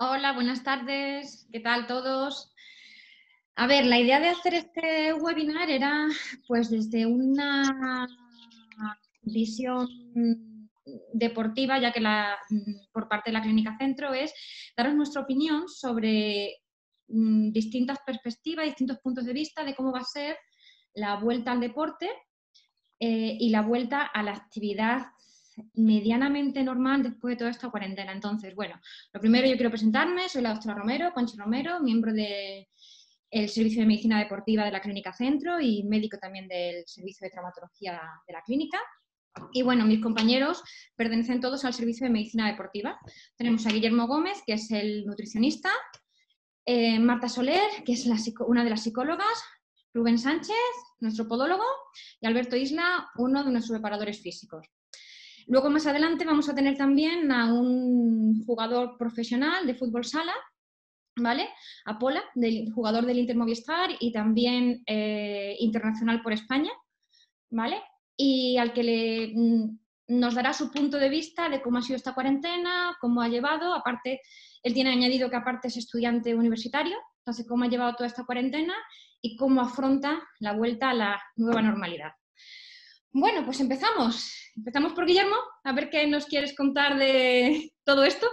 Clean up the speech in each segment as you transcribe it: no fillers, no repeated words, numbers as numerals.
Hola, buenas tardes. ¿Qué tal todos? A ver, la idea de hacer este webinar era, pues, desde una visión deportiva, ya que por parte de la Clínica Centro es daros nuestra opinión sobre distintas perspectivas, distintos puntos de vista de cómo va a ser la vuelta al deporte y la vuelta a la actividad medianamente normal después de toda esta cuarentena. Entonces, bueno, lo primero yo quiero presentarme, soy la doctora Romero, Conchi Romero, miembro del Servicio de Medicina Deportiva de la Clínica Centro y médico también del Servicio de Traumatología de la Clínica. Y bueno, mis compañeros pertenecen todos al Servicio de Medicina Deportiva. Tenemos a Guillermo Gómez, que es el nutricionista, Marta Soler, que es una de las psicólogas, Rubén Sánchez, nuestro podólogo, y Alberto Isla, uno de nuestros preparadores físicos. Luego más adelante vamos a tener también a un jugador profesional de fútbol sala, ¿vale? A Pola, jugador del Inter Movistar y también internacional por España, ¿vale? Y al que nos dará su punto de vista de cómo ha sido esta cuarentena, cómo ha llevado, aparte, él tiene añadido que aparte es estudiante universitario, entonces cómo ha llevado toda esta cuarentena y cómo afronta la vuelta a la nueva normalidad. Bueno, pues empezamos. Empezamos por Guillermo, a ver qué nos quieres contar de todo esto.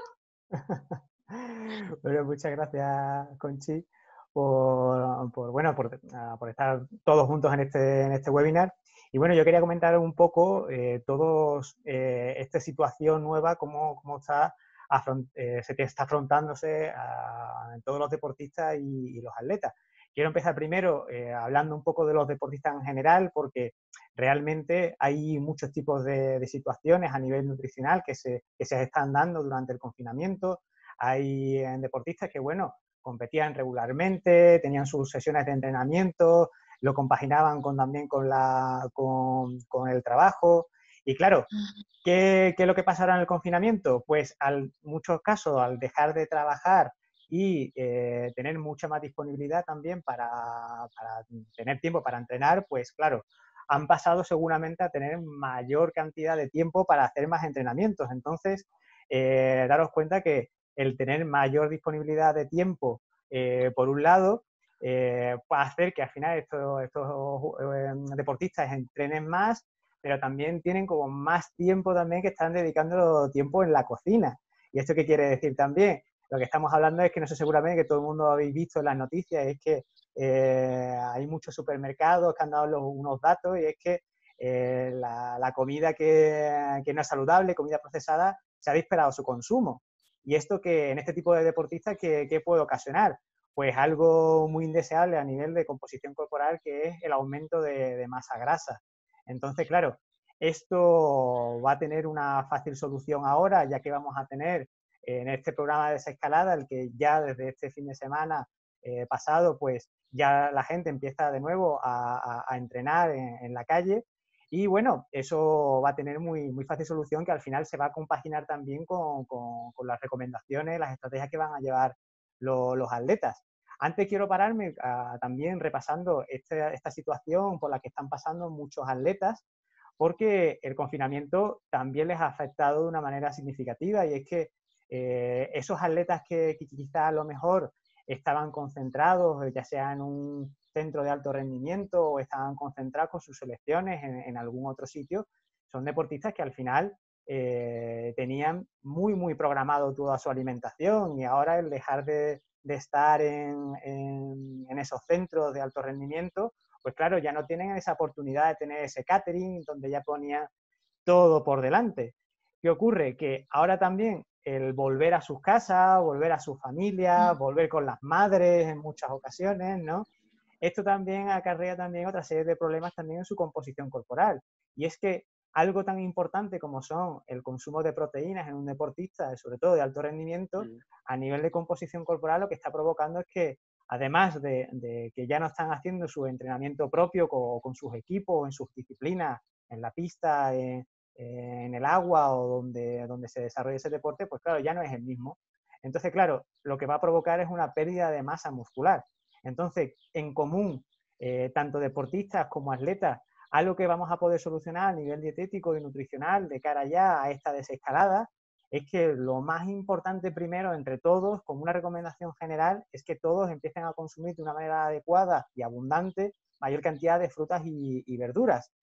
Bueno, muchas gracias, Conchi, por estar todos juntos en este webinar. Y bueno, yo quería comentar un poco esta situación nueva, cómo se te está afrontándose en todos los deportistas y los atletas. Quiero empezar primero hablando un poco de los deportistas en general, porque realmente hay muchos tipos de situaciones a nivel nutricional que se están dando durante el confinamiento. Hay deportistas que, bueno, competían regularmente, tenían sus sesiones de entrenamiento, lo compaginaban también con el trabajo. Y claro, ¿qué es lo que pasará en el confinamiento? Pues en muchos casos, al dejar de trabajar y tener mucha más disponibilidad también para tener tiempo para entrenar, pues claro, han pasado seguramente a tener mayor cantidad de tiempo para hacer más entrenamientos. Entonces, daros cuenta que el tener mayor disponibilidad de tiempo, por un lado, va a hacer que al final estos deportistas entrenen más, pero también tienen como más tiempo también que están dedicando tiempo en la cocina. ¿Y esto qué quiere decir también? Lo que estamos hablando es que no sé, seguramente que todo el mundo habéis visto en las noticias, es que hay muchos supermercados que han dado unos datos y es que la comida que no es saludable, comida procesada, se ha disparado su consumo. Y esto que en este tipo de deportistas, ¿qué puede ocasionar? Pues algo muy indeseable a nivel de composición corporal, que es el aumento de masa grasa. Entonces, claro, esto va a tener una fácil solución ahora, ya que vamos a tener en este programa de desescalada, el que ya desde este fin de semana pasado, pues ya la gente empieza de nuevo a entrenar en la calle. Y bueno, eso va a tener muy fácil solución, que al final se va a compaginar también con las recomendaciones, las estrategias que van a llevar los atletas. Antes quiero pararme también repasando esta situación por la que están pasando muchos atletas, porque el confinamiento también les ha afectado de una manera significativa, y es que esos atletas que quizás a lo mejor estaban concentrados, ya sea en un centro de alto rendimiento o estaban concentrados con sus selecciones en algún otro sitio, son deportistas que al final tenían muy programado toda su alimentación, y ahora el dejar de estar en esos centros de alto rendimiento, pues claro, ya no tienen esa oportunidad de tener ese catering donde ya ponían todo por delante. ¿Qué ocurre? Que ahora también el volver a sus casas, volver a su familia, volver con las madres en muchas ocasiones, ¿no? Esto también acarrea también otra serie de problemas también en su composición corporal. Y es que algo tan importante como son el consumo de proteínas en un deportista, sobre todo de alto rendimiento, a nivel de composición corporal, lo que está provocando es que, además de que ya no están haciendo su entrenamiento propio con sus equipos, en sus disciplinas, en la pista, en el agua o donde se desarrolla ese deporte, pues claro, ya no es el mismo. Entonces, claro, lo que va a provocar es una pérdida de masa muscular. Entonces, en común, tanto deportistas como atletas, algo que vamos a poder solucionar a nivel dietético y nutricional de cara ya a esta desescalada es que lo más importante primero entre todos, como una recomendación general, es que todos empiecen a consumir de una manera adecuada y abundante mayor cantidad de frutas y verduras.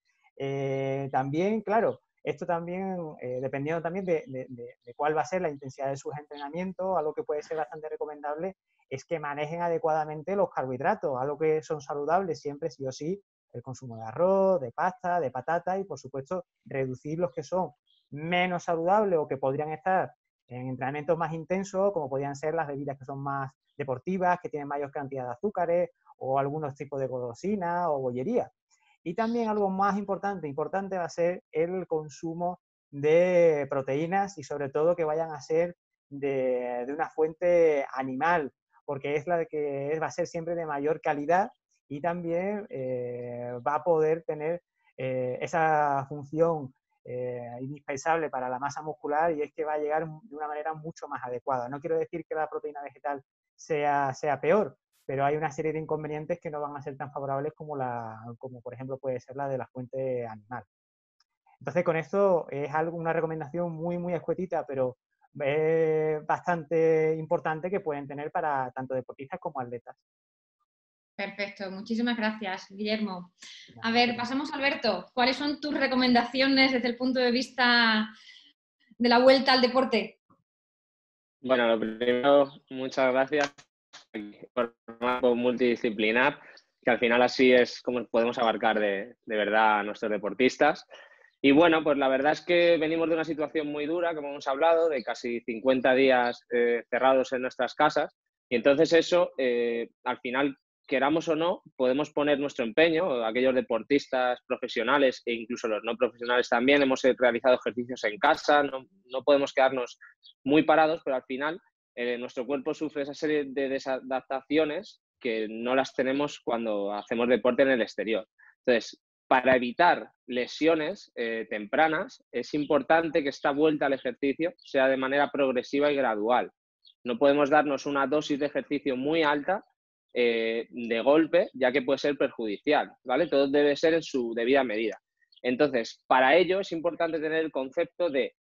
También, claro, esto también, dependiendo también de cuál va a ser la intensidad de sus entrenamientos, algo que puede ser bastante recomendable es que manejen adecuadamente los carbohidratos, algo que son saludables siempre sí o sí, el consumo de arroz, de pasta, de patata y por supuesto reducir los que son menos saludables o que podrían estar en entrenamientos más intensos, como podrían ser las bebidas que son más deportivas, que tienen mayor cantidad de azúcares o algunos tipos de golosinas o bollería. Y también algo más importante va a ser el consumo de proteínas y sobre todo que vayan a ser de una fuente animal, porque es la que va a ser siempre de mayor calidad y también va a poder tener esa función indispensable para la masa muscular y es que va a llegar de una manera mucho más adecuada. No quiero decir que la proteína vegetal sea peor, pero hay una serie de inconvenientes que no van a ser tan favorables como por ejemplo puede ser la de la fuente animal. Entonces con esto es una recomendación muy escuetita, pero es bastante importante que pueden tener para tanto deportistas como atletas. Perfecto, muchísimas gracias, Guillermo. A ver, pasamos a Alberto. ¿Cuáles son tus recomendaciones desde el punto de vista de la vuelta al deporte? Bueno, lo primero, muchas gracias por formato multidisciplinar, que al final así es como podemos abarcar de verdad a nuestros deportistas. Y bueno, pues la verdad es que venimos de una situación muy dura, como hemos hablado, de casi 50 días cerrados en nuestras casas. Y entonces eso, al final, queramos o no, podemos poner nuestro empeño. Aquellos deportistas profesionales e incluso los no profesionales también hemos realizado ejercicios en casa, no podemos quedarnos muy parados, pero al final nuestro cuerpo sufre esa serie de desadaptaciones que no las tenemos cuando hacemos deporte en el exterior. Entonces, para evitar lesiones tempranas, es importante que esta vuelta al ejercicio sea de manera progresiva y gradual. No podemos darnos una dosis de ejercicio muy alta de golpe, ya que puede ser perjudicial, ¿vale? Todo debe ser en su debida medida. Entonces, para ello es importante tener el concepto de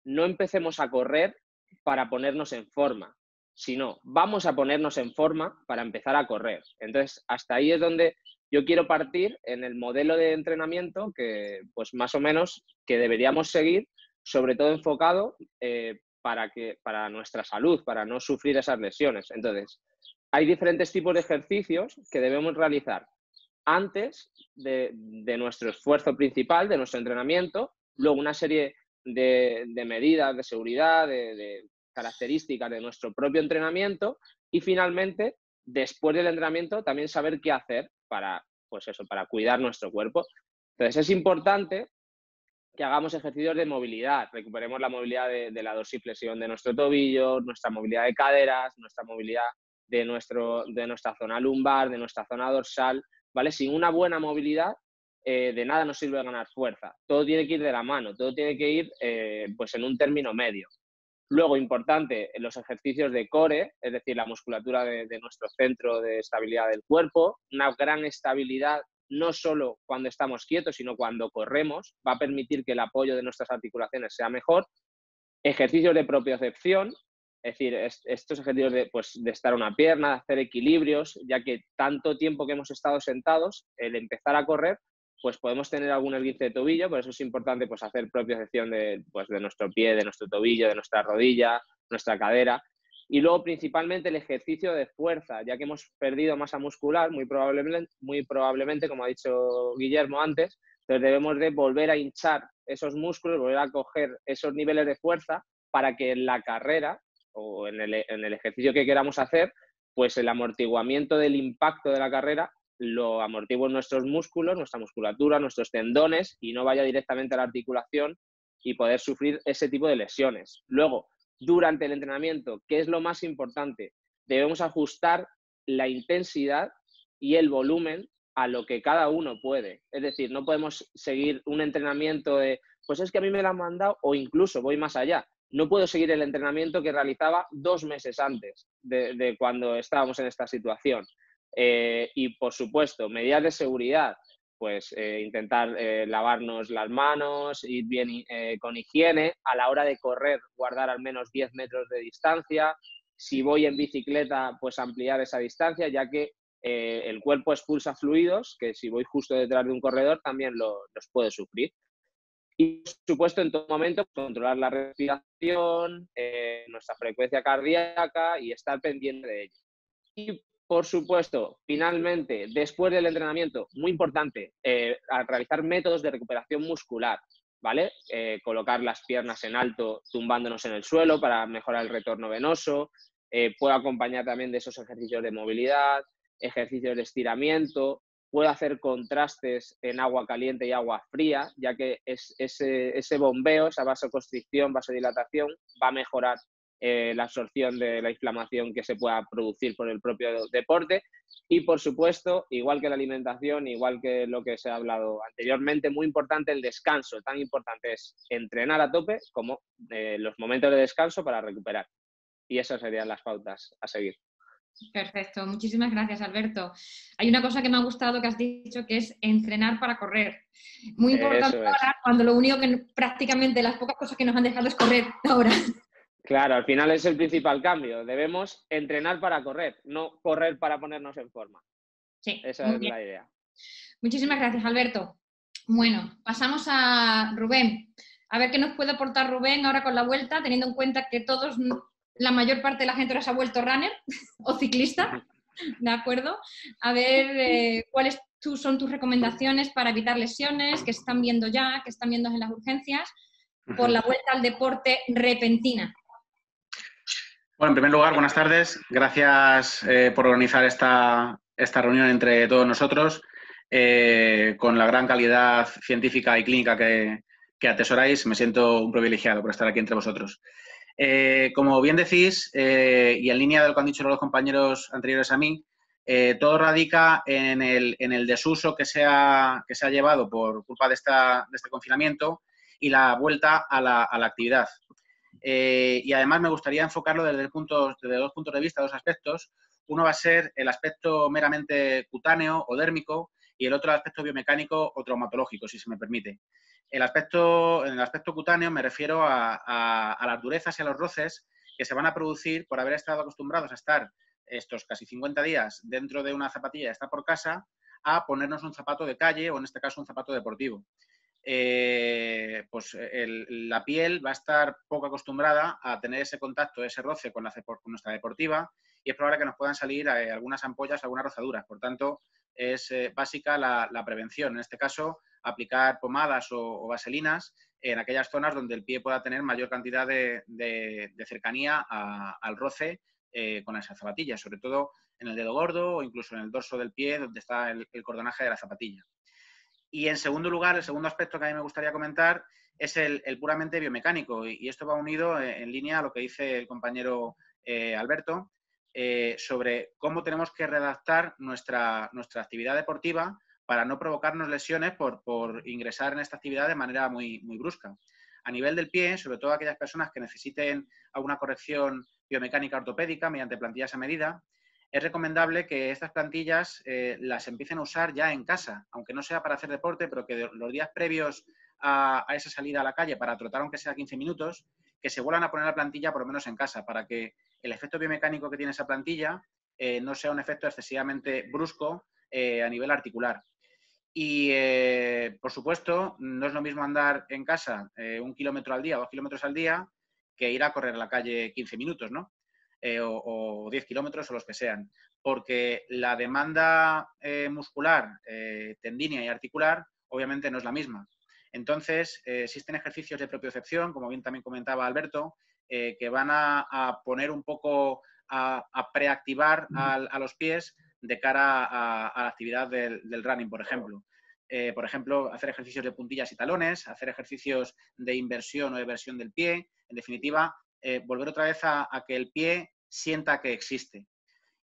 no empecemos a correr para ponernos en forma, sino vamos a ponernos en forma para empezar a correr. Entonces, hasta ahí es donde yo quiero partir en el modelo de entrenamiento que, pues más o menos, que deberíamos seguir, sobre todo enfocado para nuestra salud, para no sufrir esas lesiones. Entonces, hay diferentes tipos de ejercicios que debemos realizar antes de nuestro esfuerzo principal, de nuestro entrenamiento, luego una serie de medidas de seguridad, de características de nuestro propio entrenamiento y finalmente, después del entrenamiento, también saber qué hacer para, pues eso, para cuidar nuestro cuerpo. Entonces, es importante que hagamos ejercicios de movilidad, recuperemos la movilidad de la dorsiflexión de nuestro tobillo, nuestra movilidad de caderas, nuestra movilidad de nuestra zona lumbar, de nuestra zona dorsal, ¿vale? Sin una buena movilidad, de nada nos sirve ganar fuerza. Todo tiene que ir de la mano, todo tiene que ir pues en un término medio. Luego, importante, los ejercicios de core, es decir, la musculatura de nuestro centro de estabilidad del cuerpo, una gran estabilidad no solo cuando estamos quietos, sino cuando corremos, va a permitir que el apoyo de nuestras articulaciones sea mejor. Ejercicios de propiocepción, es decir, estos ejercicios de estar una pierna, hacer equilibrios, ya que tanto tiempo que hemos estado sentados, el empezar a correr, pues podemos tener algún esguince de tobillo, por eso es importante pues hacer propiocepción de nuestro pie, de nuestro tobillo, de nuestra rodilla, nuestra cadera. Y luego principalmente el ejercicio de fuerza, ya que hemos perdido masa muscular, muy probablemente, como ha dicho Guillermo antes, entonces debemos de volver a hinchar esos músculos, volver a coger esos niveles de fuerza para que en la carrera o en el ejercicio que queramos hacer, pues el amortiguamiento del impacto de la carrera lo amortiguen nuestros músculos, nuestra musculatura, nuestros tendones y no vaya directamente a la articulación y poder sufrir ese tipo de lesiones. Luego, durante el entrenamiento, ¿qué es lo más importante? Debemos ajustar la intensidad y el volumen a lo que cada uno puede. Es decir, no podemos seguir un entrenamiento de, pues es que a mí me lo han mandado, o incluso voy más allá. No puedo seguir el entrenamiento que realizaba 2 meses antes de cuando estábamos en esta situación. Y, por supuesto, medidas de seguridad. pues intentar lavarnos las manos, ir bien con higiene. A la hora de correr, guardar al menos 10 metros de distancia. Si voy en bicicleta, pues ampliar esa distancia, ya que el cuerpo expulsa fluidos que si voy justo detrás de un corredor también los puede sufrir. Y, por supuesto, en todo momento, controlar la respiración, nuestra frecuencia cardíaca y estar pendiente de ello. Y, por supuesto, finalmente, después del entrenamiento, muy importante, al realizar métodos de recuperación muscular, ¿vale? Colocar las piernas en alto, tumbándonos en el suelo para mejorar el retorno venoso. Puedo acompañar también de esos ejercicios de movilidad, ejercicios de estiramiento. Puedo hacer contrastes en agua caliente y agua fría, ya que ese bombeo, esa vasoconstricción, vasodilatación, va a mejorar la absorción de la inflamación que se pueda producir por el propio deporte. Y, por supuesto, igual que la alimentación, igual que lo que se ha hablado anteriormente, muy importante el descanso. Tan importante es entrenar a tope como los momentos de descanso para recuperar. Y esas serían las pautas a seguir. Perfecto, muchísimas gracias, Alberto. Hay una cosa que me ha gustado que has dicho, que es entrenar para correr. Muy importante ahora, cuando lo único que prácticamente las pocas cosas que nos han dejado es correr ahora. Claro, al final es el principal cambio. Debemos entrenar para correr, no correr para ponernos en forma. Sí, esa es la idea. Muchísimas gracias, Alberto. Bueno, pasamos a Rubén. A ver qué nos puede aportar Rubén ahora con la vuelta, teniendo en cuenta que todos, la mayor parte de la gente ahora se ha vuelto runner o ciclista, ¿de acuerdo? A ver cuáles son tus recomendaciones para evitar lesiones que están viendo ya, que están viendo en las urgencias, por la vuelta al deporte repentina. Bueno, en primer lugar, buenas tardes. Gracias por organizar esta reunión entre todos nosotros, con la gran calidad científica y clínica que atesoráis. Me siento un privilegiado por estar aquí entre vosotros. Como bien decís, y en línea de lo que han dicho los compañeros anteriores a mí, todo radica en el desuso que se ha llevado por culpa de este confinamiento y la vuelta a la actividad. Y además me gustaría enfocarlo desde dos puntos de vista, dos aspectos. Uno va a ser el aspecto meramente cutáneo o dérmico y el otro el aspecto biomecánico o traumatológico, si se me permite. En el aspecto cutáneo me refiero a las durezas y a los roces que se van a producir por haber estado acostumbrados a estar estos casi 50 días dentro de una zapatilla y estar por casa, a ponernos un zapato de calle o en este caso un zapato deportivo. Pues la piel va a estar poco acostumbrada a tener ese contacto, ese roce con nuestra deportiva y es probable que nos puedan salir algunas ampollas, algunas rozaduras. Por tanto, es básica la prevención. En este caso, aplicar pomadas o vaselinas en aquellas zonas donde el pie pueda tener mayor cantidad de cercanía al roce con esas zapatillas, sobre todo en el dedo gordo o incluso en el dorso del pie donde está el cordonaje de la zapatilla. Y en segundo lugar, el segundo aspecto que a mí me gustaría comentar es el puramente biomecánico y esto va unido en línea a lo que dice el compañero Alberto sobre cómo tenemos que redactar nuestra actividad deportiva para no provocarnos lesiones por ingresar en esta actividad de manera muy brusca. A nivel del pie, sobre todo aquellas personas que necesiten alguna corrección biomecánica ortopédica mediante plantillas a medida, es recomendable que estas plantillas las empiecen a usar ya en casa, aunque no sea para hacer deporte, pero que los días previos a esa salida a la calle para trotar aunque sea 15 minutos, que se vuelvan a poner la plantilla por lo menos en casa, para que el efecto biomecánico que tiene esa plantilla no sea un efecto excesivamente brusco a nivel articular. Y, por supuesto, no es lo mismo andar en casa 1 kilómetro al día o 2 kilómetros al día que ir a correr a la calle 15 minutos, ¿no? O 10 kilómetros o los que sean, porque la demanda muscular, tendínea y articular obviamente no es la misma. Entonces, existen ejercicios de propiocepción, como bien también comentaba Alberto, que van a poner un poco, a preactivar a los pies de cara a la actividad del running, por ejemplo. Por ejemplo, hacer ejercicios de puntillas y talones, hacer ejercicios de inversión o eversión del pie, en definitiva, volver otra vez a que el pie sienta que existe.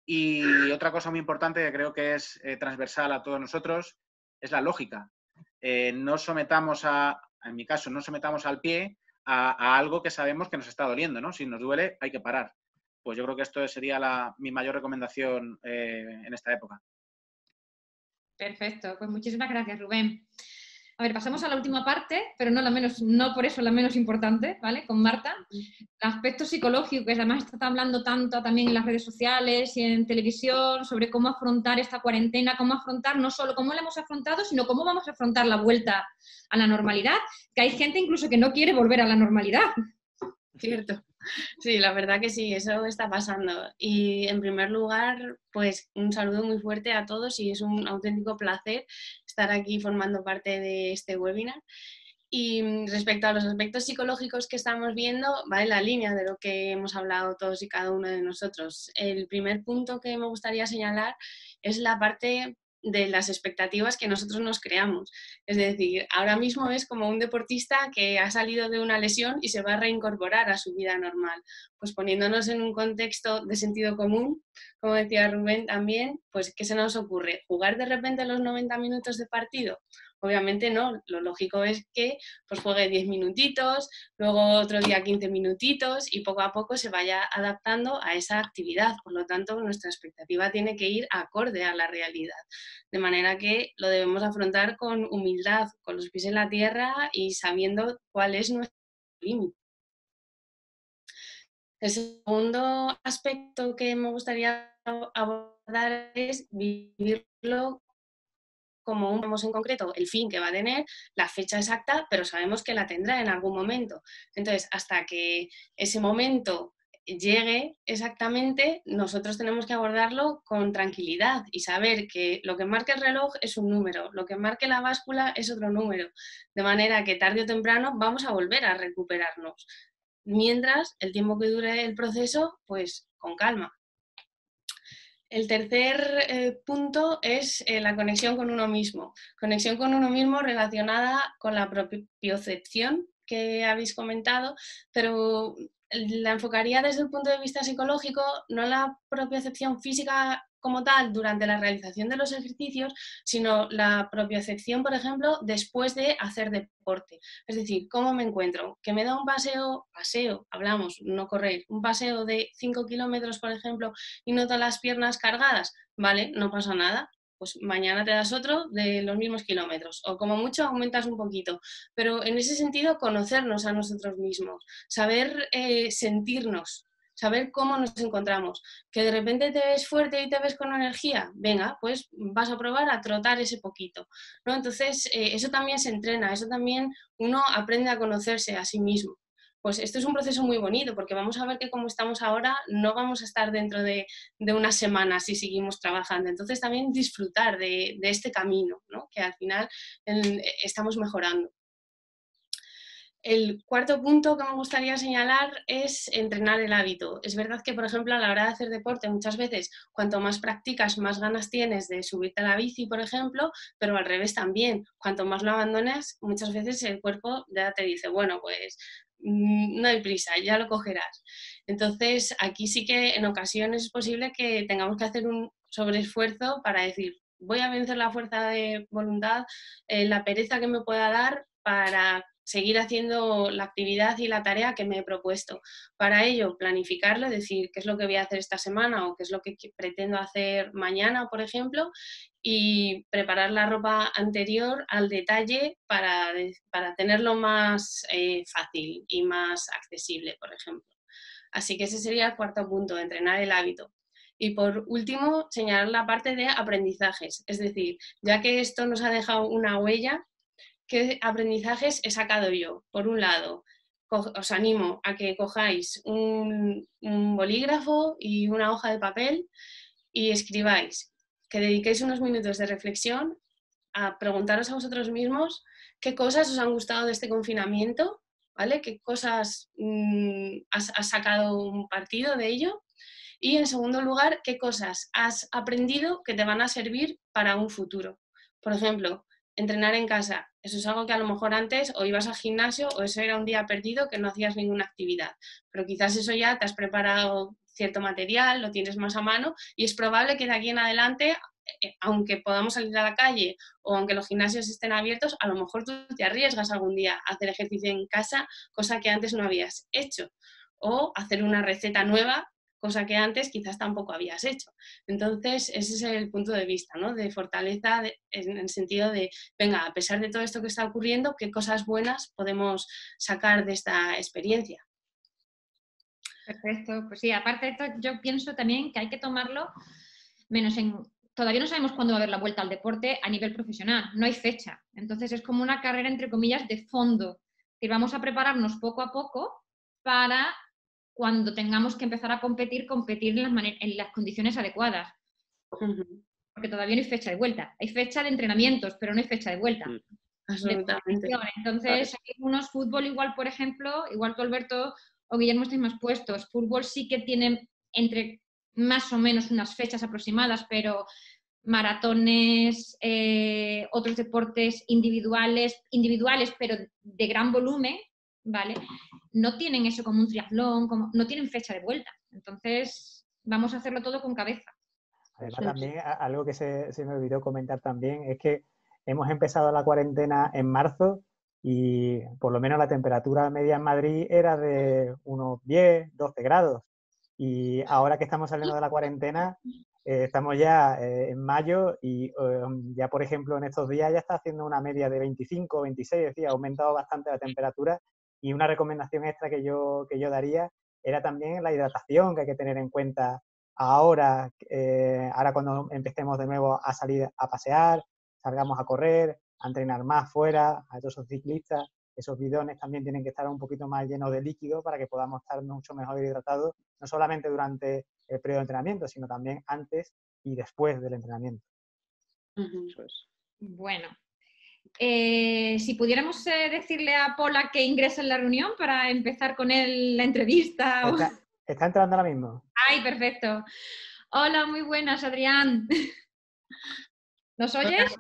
Y otra cosa muy importante que creo que es transversal a todos nosotros es la lógica. No sometamos en mi caso, no sometamos al pie a algo que sabemos que nos está doliendo, ¿no? Si nos duele, hay que parar. Pues yo creo que esto sería mi mayor recomendación en esta época. Perfecto, pues muchísimas gracias, Rubén. A ver, pasamos a la última parte, pero no por eso la menos importante, ¿vale? Con Marta. El aspecto psicológico, que además está hablando tanto también en las redes sociales y en televisión sobre cómo afrontar esta cuarentena, cómo afrontar, no solo cómo la hemos afrontado, sino cómo vamos a afrontar la vuelta a la normalidad, que hay gente incluso que no quiere volver a la normalidad. Cierto. Sí, la verdad que sí, eso está pasando. Y en primer lugar, pues un saludo muy fuerte a todos y es un auténtico placer estar aquí formando parte de este webinar. Y respecto a los aspectos psicológicos que estamos viendo, va en la línea de lo que hemos hablado todos y cada uno de nosotros. El primer punto que me gustaría señalar es la parte de las expectativas que nosotros nos creamos. Es decir, ahora mismo es como un deportista que ha salido de una lesión y se va a reincorporar a su vida normal. Pues poniéndonos en un contexto de sentido común, como decía Rubén también, pues ¿qué se nos ocurre? ¿Jugar de repente los 90 minutos de partido? Obviamente no, lo lógico es que pues juegue 10 minutitos, luego otro día 15 minutitos y poco a poco se vaya adaptando a esa actividad. Por lo tanto, nuestra expectativa tiene que ir acorde a la realidad. De manera que lo debemos afrontar con humildad, con los pies en la tierra y sabiendo cuál es nuestro límite. El segundo aspecto que me gustaría abordar es vivirlo como un vemos en concreto el fin que va a tener, la fecha exacta, pero sabemos que la tendrá en algún momento. Entonces, hasta que ese momento llegue exactamente, nosotros tenemos que abordarlo con tranquilidad y saber que lo que marque el reloj es un número, lo que marque la báscula es otro número, de manera que tarde o temprano vamos a volver a recuperarnos. Mientras, el tiempo que dure el proceso, pues con calma. El tercer punto es la conexión con uno mismo. Conexión con uno mismo relacionada con la propiocepción que habéis comentado, pero la enfocaría desde el punto de vista psicológico, no la propiocepción física como tal durante la realización de los ejercicios, sino la propiocepción, por ejemplo, después de hacer deporte. Es decir, ¿cómo me encuentro? Que me da un paseo, hablamos, no correr, un paseo de 5 kilómetros, por ejemplo, y noto las piernas cargadas, vale, no pasa nada, pues mañana te das otro de los mismos kilómetros, o como mucho aumentas un poquito, pero en ese sentido conocernos a nosotros mismos, saber sentirnos, saber cómo nos encontramos, que de repente te ves fuerte y te ves con energía, venga, pues vas a probar a trotar ese poquito, ¿no? Entonces, eso también se entrena, eso también uno aprende a conocerse a sí mismo. Pues esto es un proceso muy bonito, porque vamos a ver que como estamos ahora, no vamos a estar dentro de unas semanas si seguimos trabajando. Entonces, también disfrutar de este camino, ¿no? Que al final estamos mejorando. El cuarto punto que me gustaría señalar es entrenar el hábito. Es verdad que, por ejemplo, a la hora de hacer deporte, muchas veces, cuanto más practicas, más ganas tienes de subirte a la bici, por ejemplo, pero al revés también. Cuanto más lo abandonas, muchas veces el cuerpo ya te dice, bueno, pues no hay prisa, ya lo cogerás. Entonces, aquí sí que en ocasiones es posible que tengamos que hacer un sobreesfuerzo para decir, voy a vencer la fuerza de voluntad, la pereza que me pueda dar para seguir haciendo la actividad y la tarea que me he propuesto. Para ello, planificarlo, decir qué es lo que voy a hacer esta semana o qué es lo que pretendo hacer mañana, por ejemplo, y preparar la ropa anterior al detalle para tenerlo más fácil y más accesible, por ejemplo. Así que ese sería el cuarto punto, entrenar el hábito. Y por último, señalar la parte de aprendizajes, es decir, ya que esto nos ha dejado una huella, ¿qué aprendizajes he sacado yo? Por un lado, os animo a que cojáis un bolígrafo y una hoja de papel y escribáis, que dediquéis unos minutos de reflexión a preguntaros a vosotros mismos qué cosas os han gustado de este confinamiento, ¿vale? ¿Qué cosas has sacado un partido de ello? Y en segundo lugar, ¿qué cosas has aprendido que te van a servir para un futuro? Por ejemplo, entrenar en casa. Eso es algo que a lo mejor antes o ibas al gimnasio o eso era un día perdido que no hacías ninguna actividad. Pero quizás eso ya te has preparado cierto material, lo tienes más a mano y es probable que de aquí en adelante, aunque podamos salir a la calle o aunque los gimnasios estén abiertos, a lo mejor tú te arriesgas algún día a hacer ejercicio en casa, cosa que antes no habías hecho. O hacer una receta nueva cosa que antes quizás tampoco habías hecho. Entonces, ese es el punto de vista, ¿no? De fortaleza en el sentido de, venga, a pesar de todo esto que está ocurriendo, ¿qué cosas buenas podemos sacar de esta experiencia? Perfecto, pues sí, aparte de esto, yo pienso también que hay que tomarlo menos en... Todavía no sabemos cuándo va a haber la vuelta al deporte a nivel profesional, no hay fecha. Entonces es como una carrera, entre comillas, de fondo, que vamos a prepararnos poco a poco para cuando tengamos que empezar a competir en las condiciones adecuadas. Porque todavía no hay fecha de vuelta. Hay fecha de entrenamientos, pero no hay fecha de vuelta. Absolutamente. Entonces, hay unos fútbol igual, por ejemplo, igual tú, Alberto, o Guillermo estáis más puestos. Fútbol sí que tiene entre más o menos unas fechas aproximadas, pero maratones, otros deportes individuales, pero de gran volumen, ¿vale? No tienen eso como un triatlón, no tienen fecha de vuelta. Entonces, vamos a hacerlo todo con cabeza. Además, también algo que se me olvidó comentar también es que hemos empezado la cuarentena en marzo y por lo menos la temperatura media en Madrid era de unos 10, 12 grados. Y ahora que estamos saliendo de la cuarentena, estamos ya en mayo y ya, por ejemplo, en estos días ya está haciendo una media de 25, 26, es decir, ha aumentado bastante la temperatura. Y una recomendación extra que yo daría era también la hidratación, que hay que tener en cuenta ahora cuando empecemos de nuevo a salir a pasear, salgamos a correr, a entrenar más fuera, a todos esos ciclistas, esos bidones también tienen que estar un poquito más llenos de líquido para que podamos estar mucho mejor hidratados, no solamente durante el periodo de entrenamiento, sino también antes y después del entrenamiento. Eso es. Bueno, si pudiéramos decirle a Pola que ingrese en la reunión para empezar con él la entrevista. Está entrando ahora mismo. Ay, perfecto. Hola, muy buenas, Adrián. ¿Nos oyes?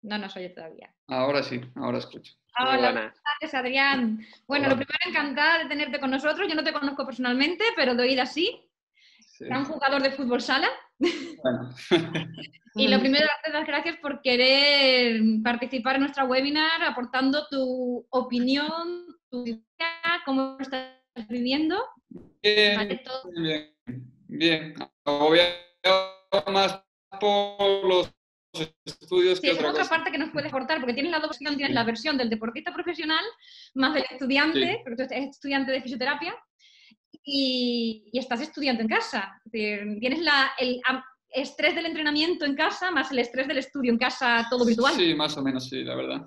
No nos oye todavía. Ahora sí, ahora escucho. Hola, buenas tardes, Adrián. Bueno, Hola. Lo primero, encantada de tenerte con nosotros. Yo no te conozco personalmente, pero de oídas sí. Sí. Era un jugador de fútbol sala. Bueno. Y lo primero, darte las gracias por querer participar en nuestra webinar, aportando tu opinión, tu idea, cómo lo estás viviendo. Bien, ¿Vale? Todo. Bien. Agobiado más por los estudios que es otra cosa. parte que nos puedes aportar, porque tienes la dos versión, tienes la versión del deportista profesional más del estudiante, porque tú eres estudiante de fisioterapia, y estás estudiando en casa. Es decir, tienes el estrés del entrenamiento en casa más el estrés del estudio en casa, todo virtual. Sí, más o menos, sí, la verdad.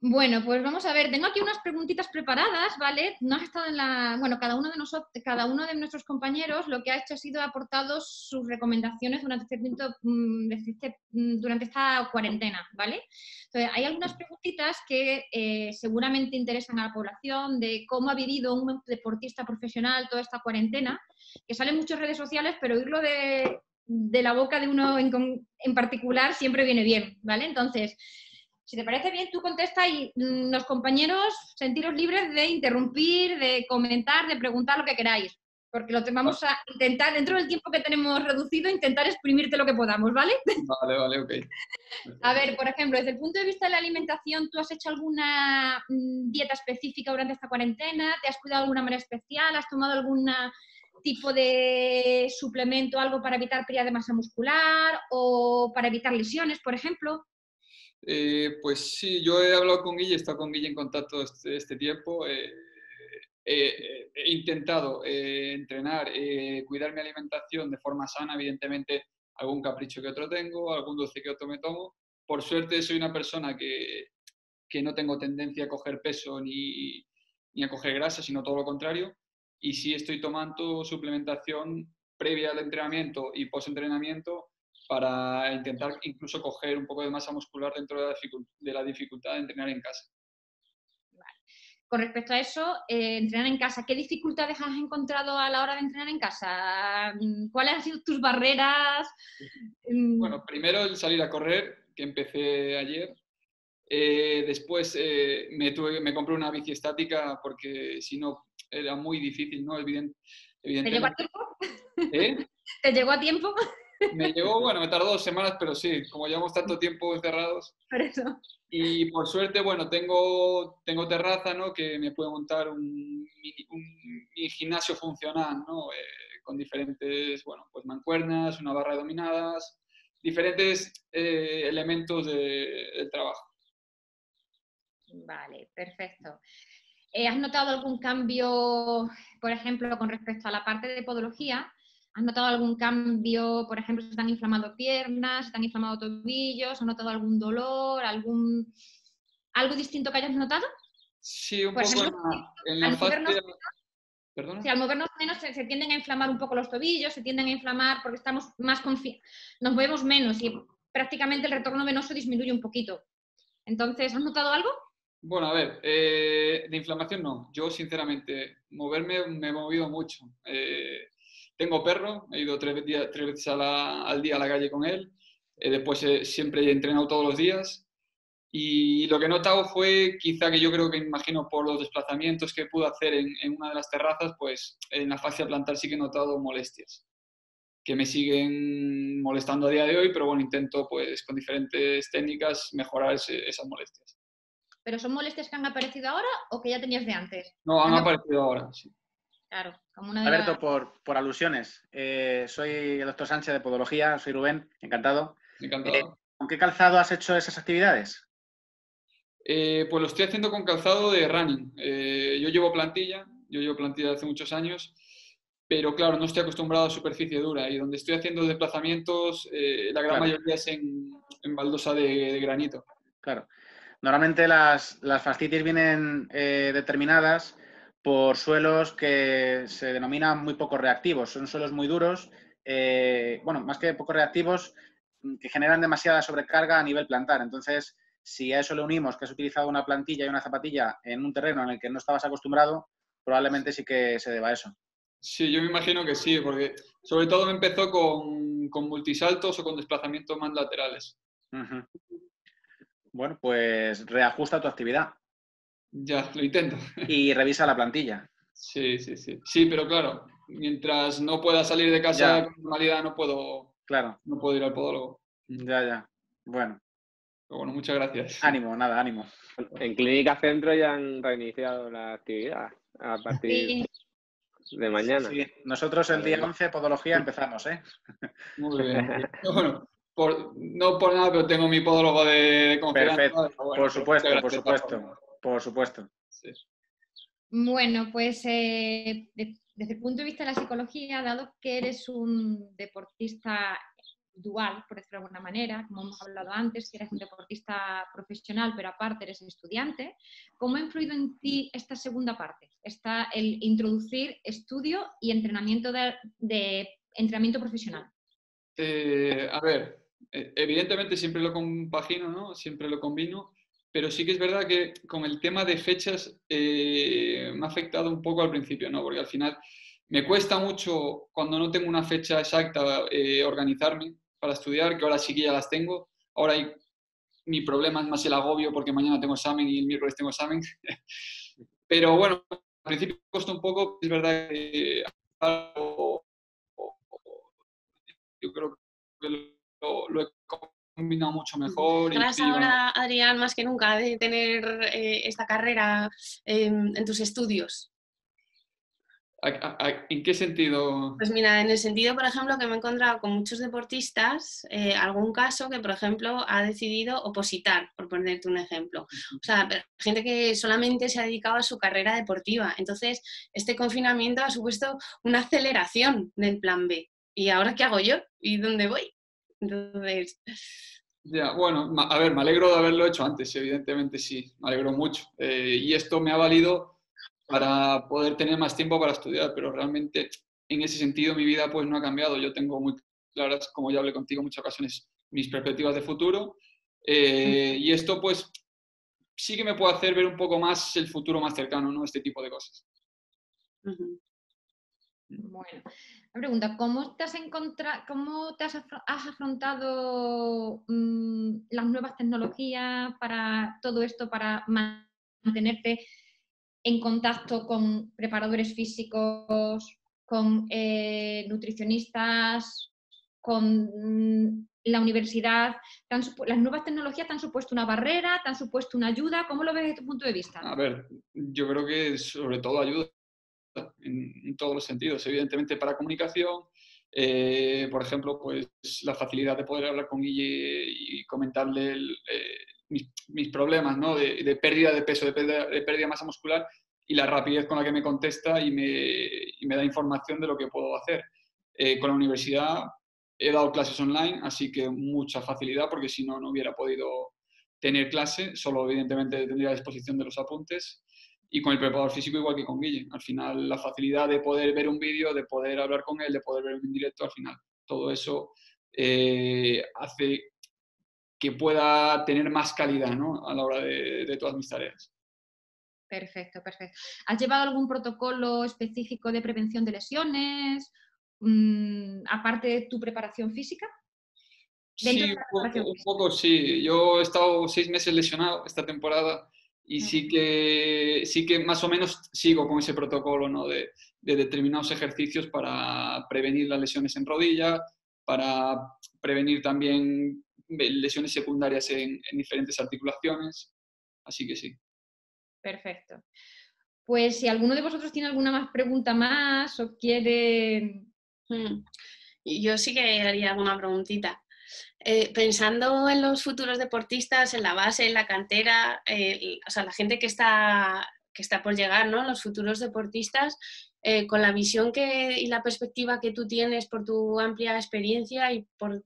Bueno, pues vamos a ver, tengo aquí unas preguntitas preparadas, ¿vale? No has estado en la... Bueno, cada uno de nuestros compañeros lo que ha hecho ha sido aportado sus recomendaciones durante esta cuarentena, ¿vale? Entonces, hay algunas preguntitas que seguramente interesan a la población de cómo ha vivido un deportista profesional toda esta cuarentena, que salen muchas redes sociales, pero oírlo de la boca de uno en particular siempre viene bien, ¿vale? Entonces... Si te parece bien, tú contesta y los compañeros sentiros libres de interrumpir, de comentar, de preguntar lo que queráis. Porque vamos a intentar, dentro del tiempo que tenemos reducido, intentar exprimirte lo que podamos, ¿vale? Vale, ok. A ver, por ejemplo, desde el punto de vista de la alimentación, ¿tú has hecho alguna dieta específica durante esta cuarentena? ¿Te has cuidado de alguna manera especial? ¿Has tomado algún tipo de suplemento, algo para evitar pérdida de masa muscular o para evitar lesiones, por ejemplo? Pues sí, yo he hablado con Guille, he estado con Guille en contacto este tiempo. He intentado entrenar, cuidar mi alimentación de forma sana, evidentemente algún capricho que otro tengo, algún dulce que otro me tomo. Por suerte soy una persona que no tengo tendencia a coger peso ni a coger grasa, sino todo lo contrario. Y sí estoy tomando suplementación previa al entrenamiento y post-entrenamiento para intentar incluso coger un poco de masa muscular dentro de la dificultad de entrenar en casa. Vale. Con respecto a eso, entrenar en casa, ¿qué dificultades has encontrado a la hora de entrenar en casa? ¿Cuáles han sido tus barreras? Bueno, primero el salir a correr, que empecé ayer. Después me compré una bici estática porque si no era muy difícil, ¿no? Evidentemente. ¿Te llegó a tiempo? ¿Eh? ¿Te llegó a tiempo? Me llegó, bueno, me tardó 2 semanas, pero sí, como llevamos tanto tiempo encerrados. Por eso. Y por suerte, bueno, tengo terraza, ¿no? Que me puedo montar un mi gimnasio funcional, ¿no? Con diferentes, bueno, pues mancuernas, una barra de dominadas, diferentes elementos del trabajo. Vale, perfecto. ¿Has notado algún cambio, por ejemplo, con respecto a la parte de podología? ¿Has notado algún cambio, por ejemplo, si te han inflamado piernas, si te han inflamado tobillos? ¿Has notado algún dolor, algo distinto que hayas notado? Sí, un por poco ejemplo, en la fascia... Si al movernos menos se tienden a inflamar un poco los tobillos, se tienden a inflamar porque estamos más nos movemos menos y prácticamente el retorno venoso disminuye un poquito. Entonces, ¿has notado algo? Bueno, a ver, de inflamación no. Yo, sinceramente, moverme me he movido mucho. Tengo perro, he ido 3 veces al día a la calle con él. Después siempre he entrenado todos los días. Y lo que he notado fue, quizá que yo creo que me imagino por los desplazamientos que pude hacer en una de las terrazas, pues en la fascia plantar sí que he notado molestias, que me siguen molestando a día de hoy, pero bueno, intento pues con diferentes técnicas mejorar esas molestias. ¿Pero son molestias que han aparecido ahora o que ya tenías de antes? No, han aparecido ahora, sí. Claro, como una de Alberto, por alusiones. Soy el doctor Sánchez de Podología, soy Rubén, encantado. Encantado. ¿Con qué calzado has hecho esas actividades? Pues lo estoy haciendo con calzado de running. Yo llevo plantilla hace muchos años, pero claro, no estoy acostumbrado a superficie dura y donde estoy haciendo desplazamientos, la gran mayoría es en baldosa de granito. Claro. Normalmente las fascitis vienen determinadas por suelos que se denominan muy poco reactivos. Son suelos muy duros, bueno, más que poco reactivos, que generan demasiada sobrecarga a nivel plantar. Entonces, si a eso le unimos que has utilizado una plantilla y una zapatilla en un terreno en el que no estabas acostumbrado, probablemente sí que se deba a eso. Sí, yo me imagino que sí, porque sobre todo me empezó con multisaltos o con desplazamientos más laterales. Uh-huh. Bueno, pues reajusta tu actividad. Ya, lo intento. Y revisa la plantilla. Sí. Sí, pero claro, mientras no pueda salir de casa con normalidad no puedo ir al podólogo. Ya. Bueno. Pero bueno, muchas gracias. Ánimo, nada, ánimo. En Clínica Centro ya han reiniciado la actividad a partir de mañana. Sí, nosotros el día 11, podología, empezamos, ¿eh? Muy bien. Bueno, no por nada, pero tengo mi podólogo de confianza. Perfecto, Bueno, por supuesto. Sí. Bueno, pues desde el punto de vista de la psicología, dado que eres un deportista dual, por decirlo de alguna manera, como hemos hablado antes, que eres un deportista profesional, pero aparte eres estudiante, ¿cómo ha influido en ti esta segunda parte? El introducir estudio y entrenamiento de entrenamiento profesional. A ver, evidentemente siempre lo compagino, ¿no? Siempre lo combino, pero sí que es verdad que con el tema de fechas me ha afectado un poco al principio, ¿no? Porque al final me cuesta mucho cuando no tengo una fecha exacta organizarme para estudiar, que ahora sí que ya las tengo. Ahora mi problema es más el agobio porque mañana tengo examen y el miércoles tengo examen. Pero bueno, al principio me cuesta un poco, es verdad que yo creo que lo he combinado mucho mejor. Ganas ahora, Adrián, más que nunca, de tener esta carrera en tus estudios. ¿En qué sentido? Pues mira, en el sentido, por ejemplo, que me he encontrado con muchos deportistas, algún caso que, por ejemplo, ha decidido opositar, por ponerte un ejemplo. O sea, gente que solamente se ha dedicado a su carrera deportiva. Entonces, este confinamiento ha supuesto una aceleración del plan B. ¿Y ahora qué hago yo? ¿Y dónde voy? Entonces... Ya, bueno, a ver, me alegro de haberlo hecho antes, evidentemente sí, me alegro mucho. Y esto me ha valido para poder tener más tiempo para estudiar, pero realmente en ese sentido mi vida pues no ha cambiado. Yo tengo muy claras, como ya hablé contigo en muchas ocasiones, mis perspectivas de futuro y esto pues sí que me puede hacer ver un poco más el futuro más cercano, ¿no? Este tipo de cosas. Bueno, la pregunta, ¿cómo te has has afrontado las nuevas tecnologías para todo esto, para mantenerte en contacto con preparadores físicos, con nutricionistas, con la universidad? ¿Las nuevas tecnologías te han supuesto una barrera, te han supuesto una ayuda? ¿Cómo lo ves desde tu punto de vista? A ver, yo creo que sobre todo ayuda. en todos los sentidos. Evidentemente para comunicación, por ejemplo, pues la facilidad de poder hablar con Guille y comentarle mis problemas, ¿no? de pérdida de peso, de pérdida de masa muscular, y la rapidez con la que me contesta y me da información de lo que puedo hacer. Con la universidad he dado clases online, así que mucha facilidad, porque si no, no hubiera podido tener clase, solo evidentemente tendría a disposición de los apuntes. Y con el preparador físico igual que con Guille. Al final, la facilidad de poder ver un vídeo, de poder hablar con él, de poder ver en directo, al final, todo eso hace que pueda tener más calidad, ¿no? A la hora de todas mis tareas. Perfecto, perfecto. ¿Has llevado algún protocolo específico de prevención de lesiones, aparte de tu preparación física? Sí, un poco sí. Yo he estado 6 meses lesionado esta temporada y sí que más o menos sigo con ese protocolo, ¿no? de determinados ejercicios para prevenir las lesiones en rodilla, para prevenir también lesiones secundarias en diferentes articulaciones. Así que sí. Perfecto. Pues si alguno de vosotros tiene alguna pregunta más o quiere... Yo sí que haría alguna preguntita. Pensando en los futuros deportistas, en la base, en la cantera, o sea, la gente que está por llegar, ¿no? Los futuros deportistas, con la visión y la perspectiva que tú tienes por tu amplia experiencia y por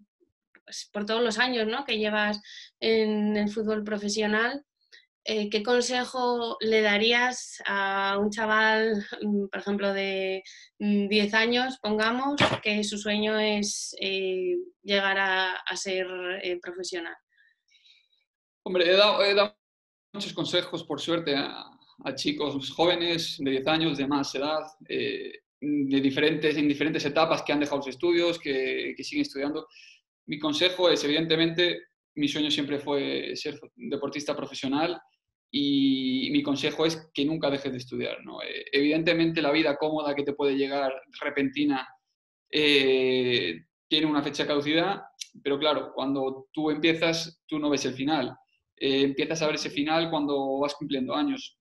todos los años, ¿no? que llevas en el fútbol profesional, ¿qué consejo le darías a un chaval, por ejemplo, de 10 años, pongamos, que su sueño es llegar a ser profesional? Hombre, he dado muchos consejos, por suerte, a chicos jóvenes de 10 años, de más edad, en diferentes etapas que han dejado los estudios, que siguen estudiando. Mi consejo es, evidentemente, mi sueño siempre fue ser deportista profesional y mi consejo es que nunca dejes de estudiar, ¿no? Evidentemente, la vida cómoda que te puede llegar repentina tiene una fecha de caducidad, pero claro, cuando tú empiezas, tú no ves el final. Empiezas a ver ese final cuando vas cumpliendo años.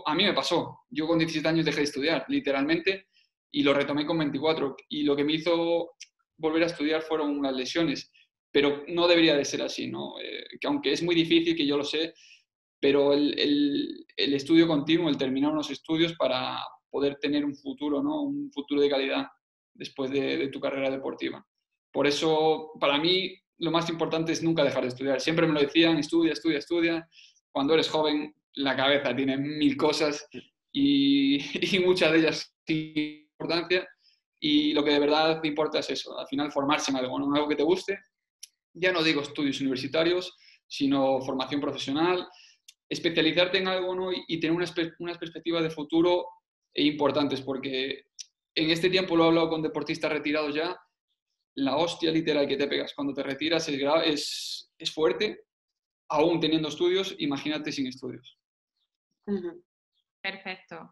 A mí me pasó, yo con 17 años dejé de estudiar, literalmente, y lo retomé con 24, y lo que me hizo volver a estudiar fueron las lesiones, pero no debería de ser así, ¿no? Que aunque es muy difícil, que yo lo sé, pero el estudio continuo, el terminar unos estudios para poder tener un futuro, ¿no? Un futuro de calidad después de tu carrera deportiva. Por eso, para mí, lo más importante es nunca dejar de estudiar. Siempre me lo decían, estudia, estudia, estudia. Cuando eres joven, la cabeza tiene 1000 cosas y muchas de ellas sin importancia. Y lo que de verdad te importa es eso, al final formarse en algo, ¿no? En algo que te guste. Ya no digo estudios universitarios, sino formación profesional, especializarte en algo, ¿no? Y tener unas perspectivas de futuro importantes, porque en este tiempo lo he hablado con deportistas retirados ya, la hostia literal que te pegas cuando te retiras es fuerte, aún teniendo estudios, imagínate sin estudios. Perfecto.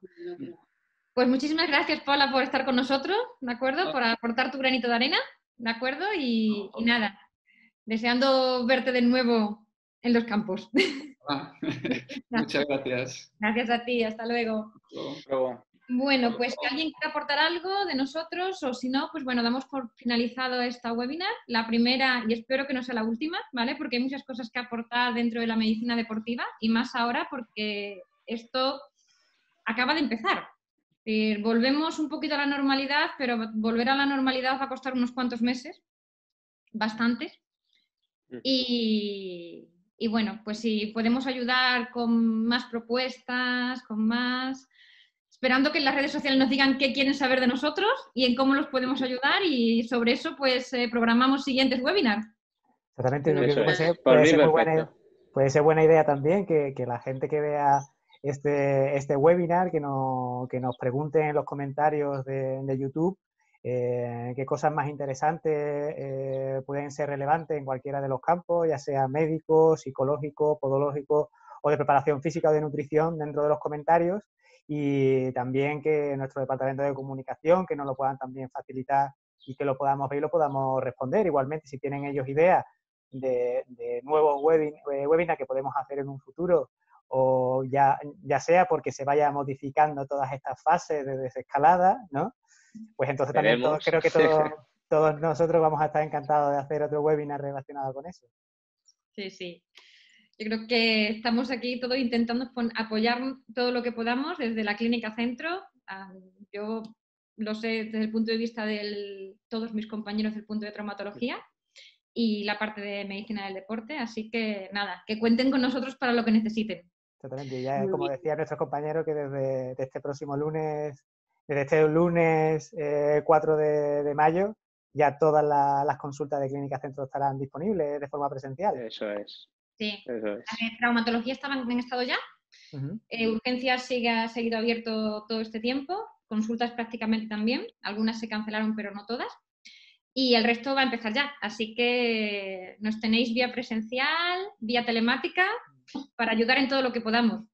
Pues muchísimas gracias, Paula, por estar con nosotros, ¿de acuerdo? Por aportar tu granito de arena, ¿de acuerdo? Y nada, deseando verte de nuevo en los campos. Muchas gracias. Gracias a ti, hasta luego. Hasta luego. Bueno, pues si alguien quiere aportar algo de nosotros o si no, pues bueno, damos por finalizado esta webinar. La primera, y espero que no sea la última, ¿vale? Porque hay muchas cosas que aportar dentro de la medicina deportiva y más ahora porque esto acaba de empezar. Volvemos un poquito a la normalidad, pero volver a la normalidad va a costar unos cuantos meses, bastantes. Y bueno, pues si podemos ayudar con más propuestas, con más... Esperando que en las redes sociales nos digan qué quieren saber de nosotros y en cómo los podemos ayudar y sobre eso pues programamos siguientes webinars. Exactamente, yo creo que puede ser buena idea también que la gente que vea este webinar, que nos pregunte en los comentarios de YouTube qué cosas más interesantes pueden ser relevantes en cualquiera de los campos, ya sea médico, psicológico, podológico o de preparación física o de nutrición dentro de los comentarios. Y también que nuestro departamento de comunicación, que nos lo puedan también facilitar y que lo podamos ver y lo podamos responder. Igualmente, si tienen ellos ideas de nuevos webinars que podemos hacer en un futuro o ya sea porque se vaya modificando todas estas fases de desescalada, ¿no? Pues entonces también creo que todos nosotros vamos a estar encantados de hacer otro webinar relacionado con eso. Sí, sí. Yo creo que estamos aquí todos intentando apoyar todo lo que podamos desde la Clínica Centro. Yo lo sé desde el punto de vista de todos mis compañeros del punto de traumatología y la parte de medicina del deporte. Así que nada, que cuenten con nosotros para lo que necesiten. Totalmente. Y ya, como decía nuestro compañero, que desde este próximo lunes, desde este lunes 4 de mayo, ya todas las consultas de Clínica Centro estarán disponibles de forma presencial. Eso es. Sí. Eso es. Traumatología estaban en estado ya. Urgencias ha seguido abierto todo este tiempo. Consultas prácticamente también. Algunas se cancelaron, pero no todas. Y el resto va a empezar ya. Así que nos tenéis vía presencial, vía telemática, para ayudar en todo lo que podamos.